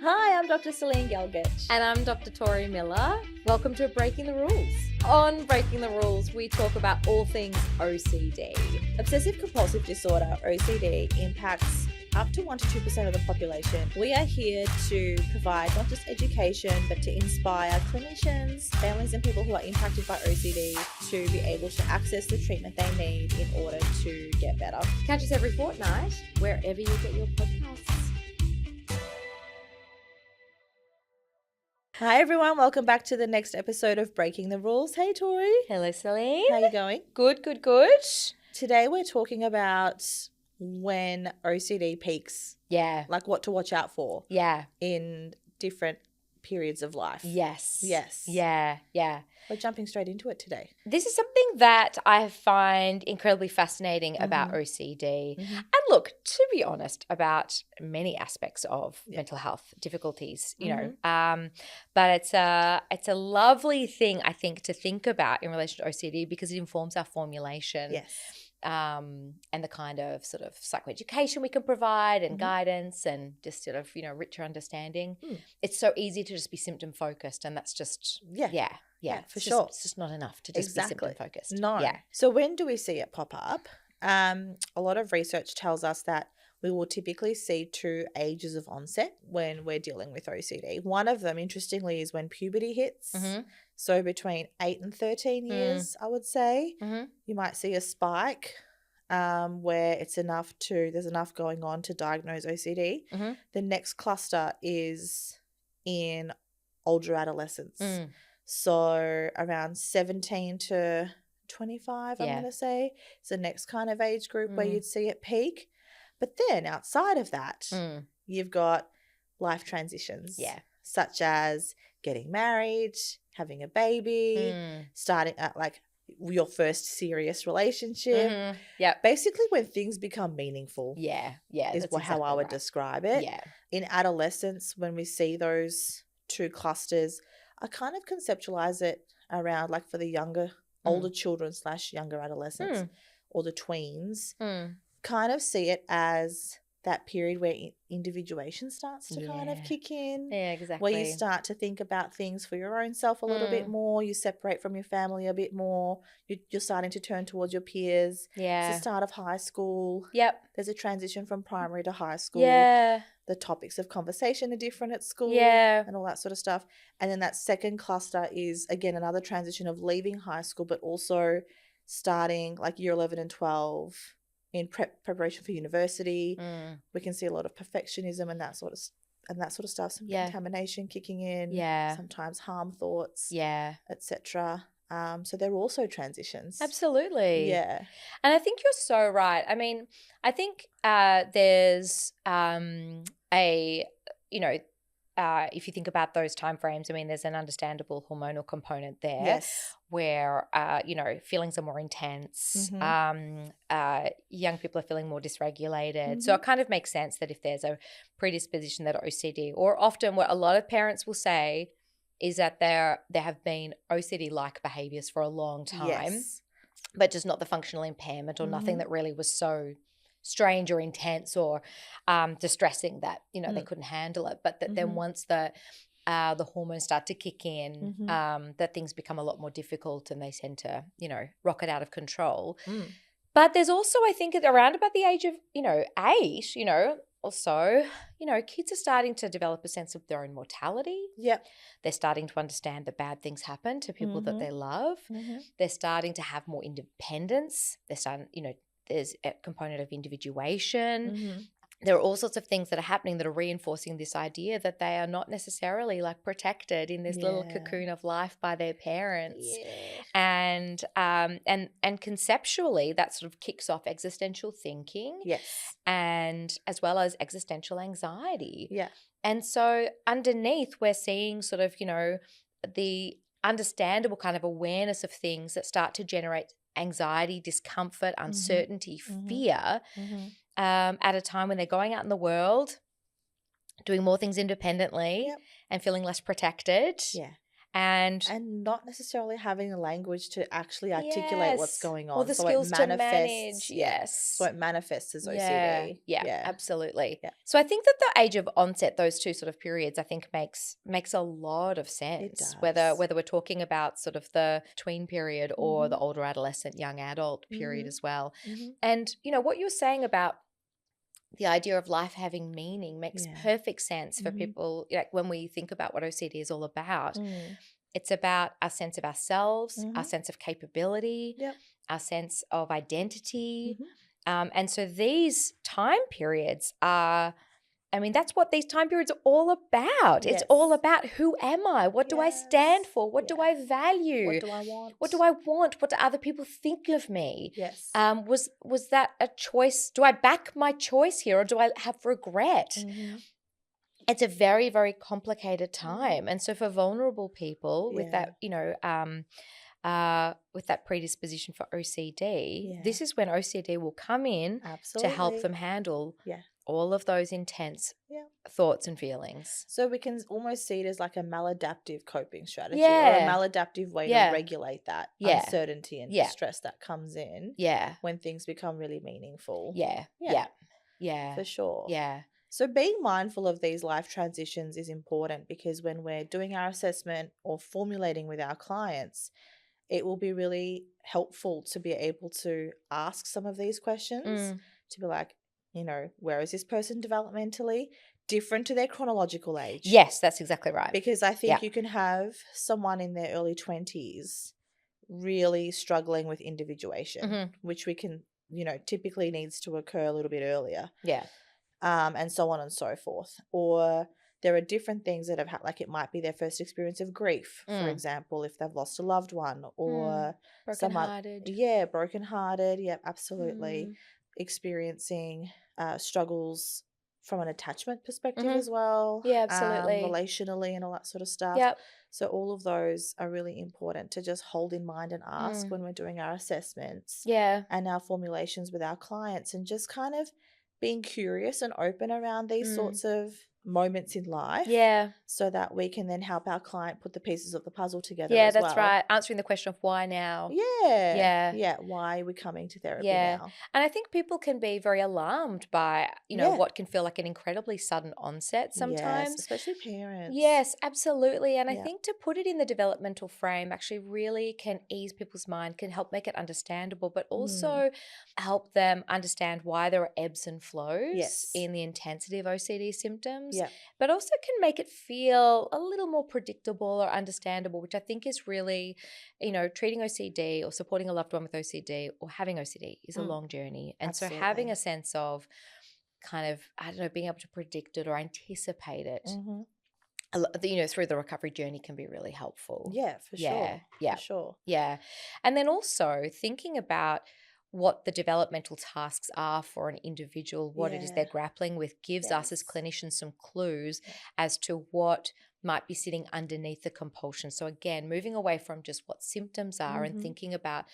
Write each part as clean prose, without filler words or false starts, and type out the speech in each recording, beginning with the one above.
Hi, I'm Dr. Celine Gelgich. And I'm Dr. Tori Miller. Welcome to Breaking the Rules. On Breaking the Rules, we talk about all things OCD. Obsessive compulsive disorder, OCD, impacts up to 1 to 2% of the population. We are here to provide not just education, but to inspire clinicians, families and people who are impacted by OCD to be able to access the treatment they need in order to get better. Catch us every fortnight, wherever you get your podcasts. Hi everyone, welcome back to the next episode of Breaking the Rules. Hey Tori. Hello, Celine. How you going? Good. Today we're talking about when OCD peaks. Yeah. Like what to watch out for. Yeah. In different periods of life. Yes. Yeah. We're jumping straight into it today. This is something that I find incredibly fascinating about OCD. And look, to be honest, about many aspects of mental health difficulties, you know. But it's a lovely thing, I think, to think about in relation to OCD because it informs our formulation. Yes. And the kind of sort of psychoeducation we can provide and guidance and just sort of, richer understanding. It's so easy to just be symptom focused, and that's just for sure. It's just not enough to just be symptom focused. No. Yeah. So when do we see it pop up? A lot of research tells us that we will typically see 2 ages of onset when we're dealing with OCD. One of them, interestingly, is when puberty hits. So between 8 and 13 years, I would say, you might see a spike where there's enough going on to diagnose OCD. The next cluster is in older adolescence. So around 17 to 25, I'm going to say, is the next kind of age group where you'd see it peak. But then outside of that, you've got life transitions, such as getting married, having a baby, starting at like your first serious relationship. Basically when things become meaningful. Is how I would describe it. In adolescence, when we see those 2 clusters, I kind of conceptualize it around like for the older children / younger adolescents or the tweens, kind of see it as that period where individuation starts to kind of kick in. Yeah, exactly. Where you start to think about things for your own self a little bit more. You separate from your family a bit more. You're starting to turn towards your peers. Yeah. It's the start of high school. Yep. There's a transition from primary to high school. Yeah. The topics of conversation are different at school. Yeah. And all that sort of stuff. And then that second cluster is, again, another transition of leaving high school, but also starting like year 11 and 12 in preparation for university. We can see a lot of perfectionism and that sort of stuff. Some contamination kicking in. Yeah. Sometimes harm thoughts. Yeah. Etc. So they're also transitions. Absolutely. Yeah. And I think you're so right. I mean, I think there's if you think about those timeframes, I mean, there's an understandable hormonal component there. Yes. Where, feelings are more intense. Young people are feeling more dysregulated. So it kind of makes sense that if there's a predisposition that OCD, or often what a lot of parents will say is that there have been OCD-like behaviours for a long time, but just not the functional impairment or nothing that really was so strange or intense or distressing that, they couldn't handle it. But that then once the hormones start to kick in, that things become a lot more difficult and they tend to, rocket out of control. But there's also, I think, around about the age of, 8, or so, kids are starting to develop a sense of their own mortality. Yep. They're starting to understand that bad things happen to people that they love. They're starting to have more independence. They're starting, there's a component of individuation. There are all sorts of things that are happening that are reinforcing this idea that they are not necessarily like protected in this little cocoon of life by their parents. And conceptually that sort of kicks off existential thinking. Yes. And as well as existential anxiety. Yeah. And so underneath we're seeing sort of, the understandable kind of awareness of things that start to generate anxiety, discomfort, uncertainty, fear, at a time when they're going out in the world, doing more things independently and feeling less protected. Yeah. And not necessarily having the language to actually articulate what's yes, going or on. the So it skills to manage. manifests, so Yes. it manifests as Yeah, OCD. yeah, Yeah. absolutely. Yeah. So I think that the age of onset, those two sort of periods, I think makes a lot of sense. Whether does. we're talking about sort of the tween period or the Mhm. older adolescent, young adult period Mhm. as well. Mhm. And what you're saying about the idea of life having meaning makes Yeah. perfect sense for Mhm. people. Like when we think about what OCD is all about, Mm. it's about our sense of ourselves, our Mhm. sense of capability, Yep. our sense of identity. Mhm. And so these time periods are, I mean, that's what these time periods are all about. It's all Yes. about, who am I? What do I stand Yes. for? What do Yeah. I value? What do I want? What do I want? What do other people think of me? Yes. Was that a choice? Do I back my choice here, or do I have regret? Mhm. It's a very, very complicated Mhm. time. And so for vulnerable people with Yeah. that, with that predisposition for OCD, Yeah. this is when OCD will come in to help Absolutely. them handle Yeah. all of those intense Yeah. thoughts and feelings. So we can almost see it as like a maladaptive coping strategy or a Yeah. maladaptive way to Yeah. regulate that Yeah. uncertainty and Yeah. distress that comes in Yeah. when things become really meaningful. Yeah. Yeah. Yeah. Yeah. For sure. Yeah. So being mindful of these life transitions is important because when we're doing our assessment or formulating with our clients, it will be really helpful to be able to ask some of these questions to be like, where is this person developmentally? Different to their chronological age. Yes, that's exactly right. Because I think Yeah. you can have someone in their early 20s really struggling with individuation, which we can, typically needs to occur a little bit earlier. Yeah. And so on and so forth. Or there are different things that have had, like it might be their first experience of grief, for example, if they've lost a loved one, or Brokenhearted. brokenhearted. Yep, absolutely. Experiencing struggles from an attachment perspective as well, Yeah, absolutely. relationally and all that sort of stuff. Yep. So all of those are really important to just hold in mind and ask when we're doing our assessments Yeah. and our formulations with our clients, and just kind of being curious and open around these sorts of moments in life. Yeah. So that we can then help our client put the pieces of the puzzle together Yeah, as that's well. right. Answering the question of why now. Yeah. Yeah. Yeah. Why are we coming to therapy Yeah. now? And I think people can be very alarmed by, Yeah. what can feel like an incredibly sudden onset Yes, sometimes. especially parents. Yes, absolutely. And I Yeah. think to put it in the developmental frame actually really can ease people's mind, can help make it understandable, but also help them understand why there are ebbs and flows Yes. in the intensity of OCD symptoms, Yeah. but also can make it feel a little more predictable or understandable, which I think is really, treating OCD or supporting a loved one with OCD or having OCD is a long journey. And so having Absolutely. a sense of kind of, I don't know, being able to predict it or anticipate it, through the recovery journey can be really helpful. Yeah, for sure. Yeah. For sure. Yeah. And then also thinking about what the developmental tasks are for an individual, what it is they're grappling with, gives us as clinicians some clues as to what might be sitting underneath the compulsion. So again, moving away from just what symptoms are and thinking about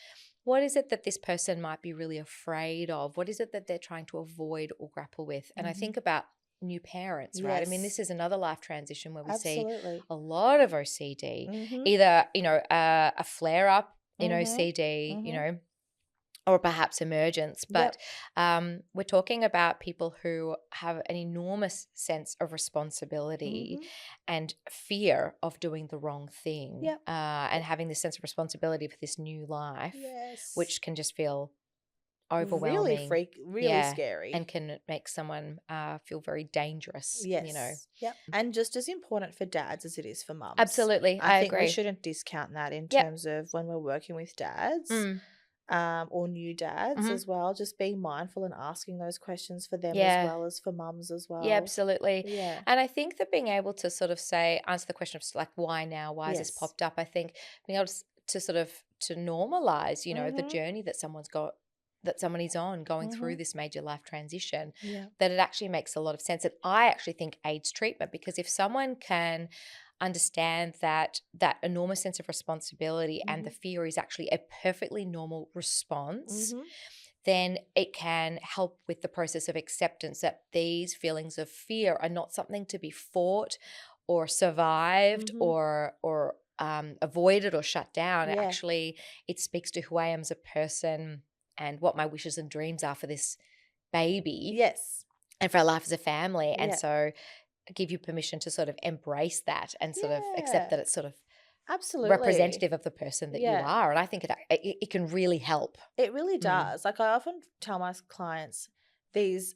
what is it that this person might be really afraid of? What is it that they're trying to avoid or grapple with? And I think about new parents, right? I mean, this is another life transition where we see a lot of OCD, either, a flare up in OCD, or perhaps emergence. But we're talking about people who have an enormous sense of responsibility and fear of doing the wrong thing, and having this sense of responsibility for this new life, which can just feel overwhelming, really scary, and can make someone feel very dangerous. And just as important for dads as it is for mums. Absolutely, I think agree. we shouldn't discount that in terms of when we're working with dads. Or new dads as well, just being mindful and asking those questions for them as well as for mums as well. Yeah, absolutely. Yeah. And I think that being able to sort of answer the question of like, why now? Why has this popped up? I think being able to sort of to normalize, the journey that someone's got, that someone is on going through this major life transition, that it actually makes a lot of sense. And I actually think aids treatment, because if someone can understand that enormous sense of responsibility and the fear is actually a perfectly normal response, then it can help with the process of acceptance that these feelings of fear are not something to be fought or survived or avoided or shut down. Yeah. Actually, it speaks to who I am as a person and what my wishes and dreams are for this baby Yes. and for our life as a family. And Yeah. so give you permission to sort of embrace that and sort of accept Yeah. that it's sort of Absolutely. representative of the person that you Yeah. are. And I think it can really help. It really does. Like, I often tell my clients these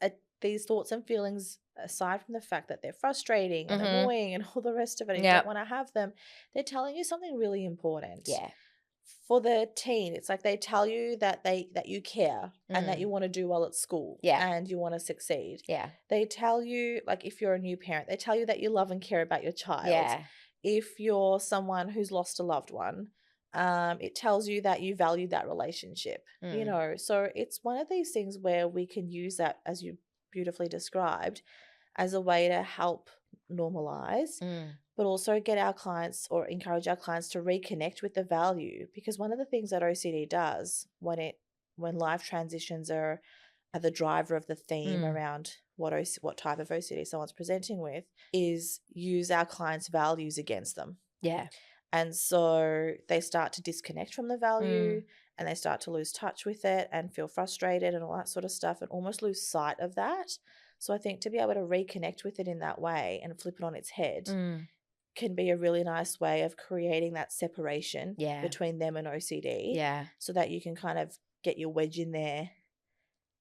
thoughts and feelings, aside from the fact that they're frustrating and annoying and all the rest of it, and you don't want to have them, they're telling you something really important. Yeah. For the teen, it's like they tell you that you care and that you want to do well at school and you want to succeed. Yeah. They tell you, like, if you're a new parent, they tell you that you love and care about your child. Yeah. If you're someone who's lost a loved one, it tells you that you value that relationship, you know. So it's one of these things where we can use that, as you beautifully described, as a way to help normalize, but also get our clients, or encourage our clients, to reconnect with the value. Because one of the things that OCD does when life transitions are the driver of the theme around what type of OCD someone's presenting with, is use our clients' values against them. Yeah. And so they start to disconnect from the value and they start to lose touch with it and feel frustrated and all that sort of stuff, and almost lose sight of that. So I think to be able to reconnect with it in that way and flip it on its head can be a really nice way of creating that separation between them and OCD. Yeah. So that you can kind of get your wedge in there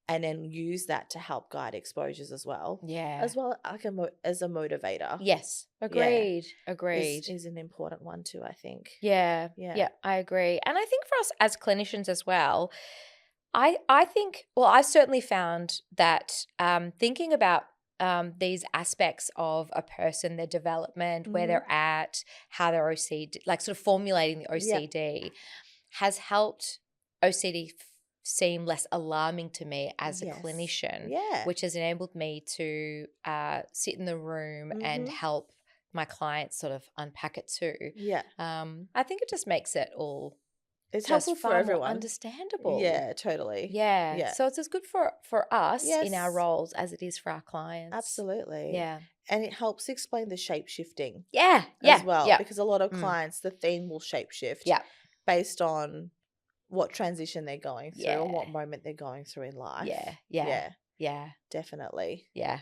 and then use that to help guide exposures as well. Yeah. As well, like as a motivator. Yes. Agreed. Agreed. Is an important one too, I think. Yeah. Yeah, I agree. And I think for us as clinicians as well, I think, well, I certainly found that thinking about these aspects of a person, their development, where they're at, how they're OCD, like sort of formulating the OCD, has helped OCD seem less alarming to me as a clinician, which has enabled me to sit in the room and help my clients sort of unpack it too. Yeah. I think it just makes it all it's helpful for everyone. Understandable. Yeah, totally. Yeah. So it's as good for us in our roles as it is for our clients. Absolutely. Yeah. And it helps explain the shape shifting. Yeah. As well. Because a lot of clients, the theme will shape shift based on what transition they're going through or what moment they're going through in life. Yeah. Definitely. Yeah.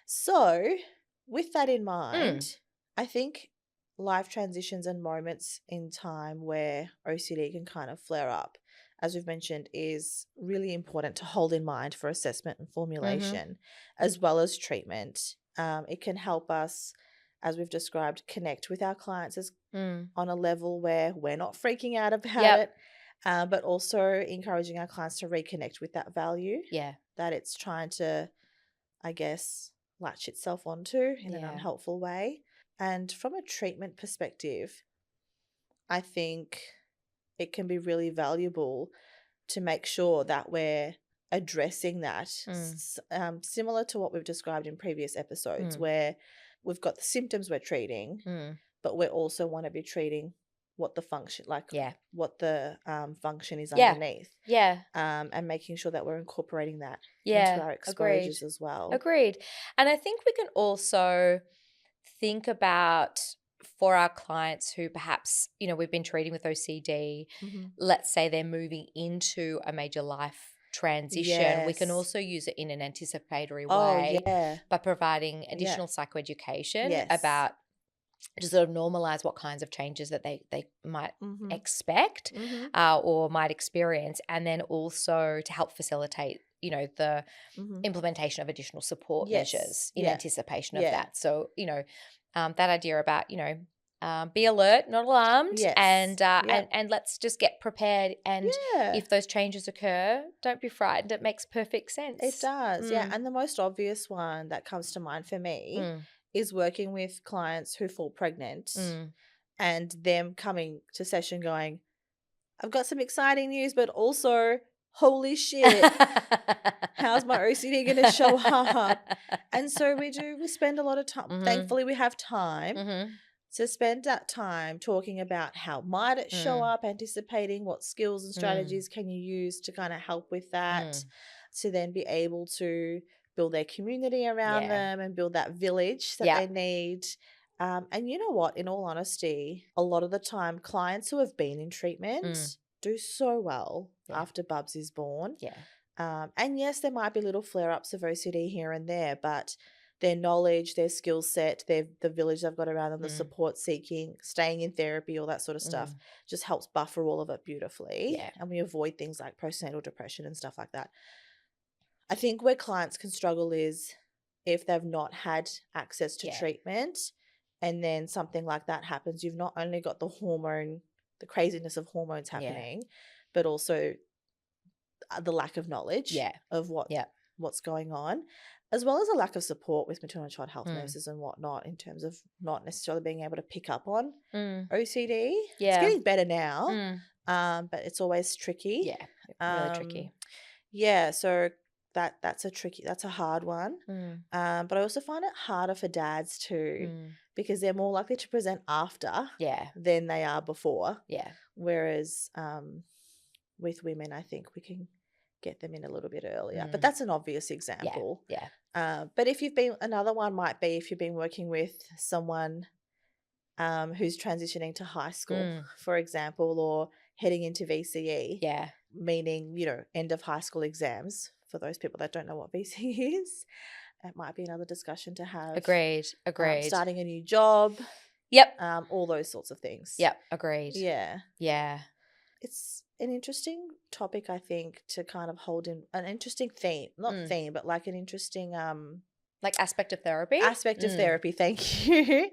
So with that in mind, I think life transitions and moments in time where OCD can kind of flare up, as we've mentioned, is really important to hold in mind for assessment and formulation, as well as treatment. It can help us, as we've described, connect with our clients on a level where we're not freaking out about it, but also encouraging our clients to reconnect with that value that it's trying to, I guess, latch itself onto in an unhelpful way. And from a treatment perspective, I think it can be really valuable to make sure that we're addressing that, similar to what we've described in previous episodes, where we've got the symptoms we're treating, but we also want to be treating what the function, what the function is underneath. And making sure that we're incorporating that into our exposures as well. Agreed. And I think we can also think about, for our clients who perhaps, we've been treating with OCD, let's say they're moving into a major life transition, we can also use it in an anticipatory way by providing additional psychoeducation about to sort of normalize what kinds of changes that they might expect or might experience, and then also to help facilitate the implementation of additional support measures in anticipation of that. So that idea about be alert, not alarmed, and let's just get prepared. And if those changes occur, don't be frightened. It makes perfect sense. It does, And the most obvious one that comes to mind for me is working with clients who fall pregnant and them coming to session going, I've got some exciting news, but also, holy shit, how's my OCD going to show up? And so we spend a lot of time. Thankfully, we have time to spend that time talking about how might it show up, anticipating what skills and strategies can you use to kind of help with that, to then be able to build their community around them and build that village that they need And you know what? In all honesty, a lot of the time, clients who have been in treatment do so well after Bubs is born. Yeah. And yes, there might be little flare-ups of OCD here and there, but their knowledge, their skill set, the village they've got around them, the support seeking, staying in therapy, all that sort of stuff just helps buffer all of it beautifully. Yeah. And we avoid things like postnatal depression and stuff like that. I think where clients can struggle is if they've not had access to treatment and then something like that happens, you've not only got the craziness of hormones happening, but also the lack of knowledge of what's going on, as well as a lack of support with maternal and child health nurses and whatnot in terms of not necessarily being able to pick up on OCD. It's getting better now, but it's always tricky. Yeah, really tricky. Yeah, so that's a hard one. But I also find it harder for dads too because they're more likely to present after than they are before. Yeah. Whereas with women, I think we can get them in a little bit earlier. But that's an obvious example. Yeah. But another one might be if you've been working with someone who's transitioning to high school, for example, or heading into VCE. Yeah. Meaning, end of high school exams. For those people that don't know what VCE is, it might be another discussion to have. Agreed. Starting a new job. Yep. All those sorts of things. Yep. Agreed. Yeah. Yeah. It's an interesting topic, I think, to kind of hold in an interesting theme, not theme, but like an interesting like aspect of therapy. Thank you.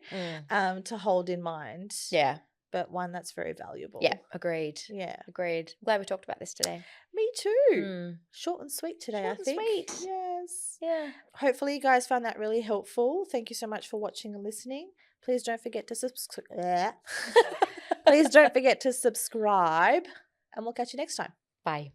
To hold in mind. Yeah. But one that's very valuable. Yeah, agreed. Yeah. Agreed. Glad we talked about this today. Me too. Short and sweet today, I think. Sweet. Yes. Yeah. Hopefully you guys found that really helpful. Thank you so much for watching and listening. Please don't forget to subscribe. And we'll catch you next time. Bye.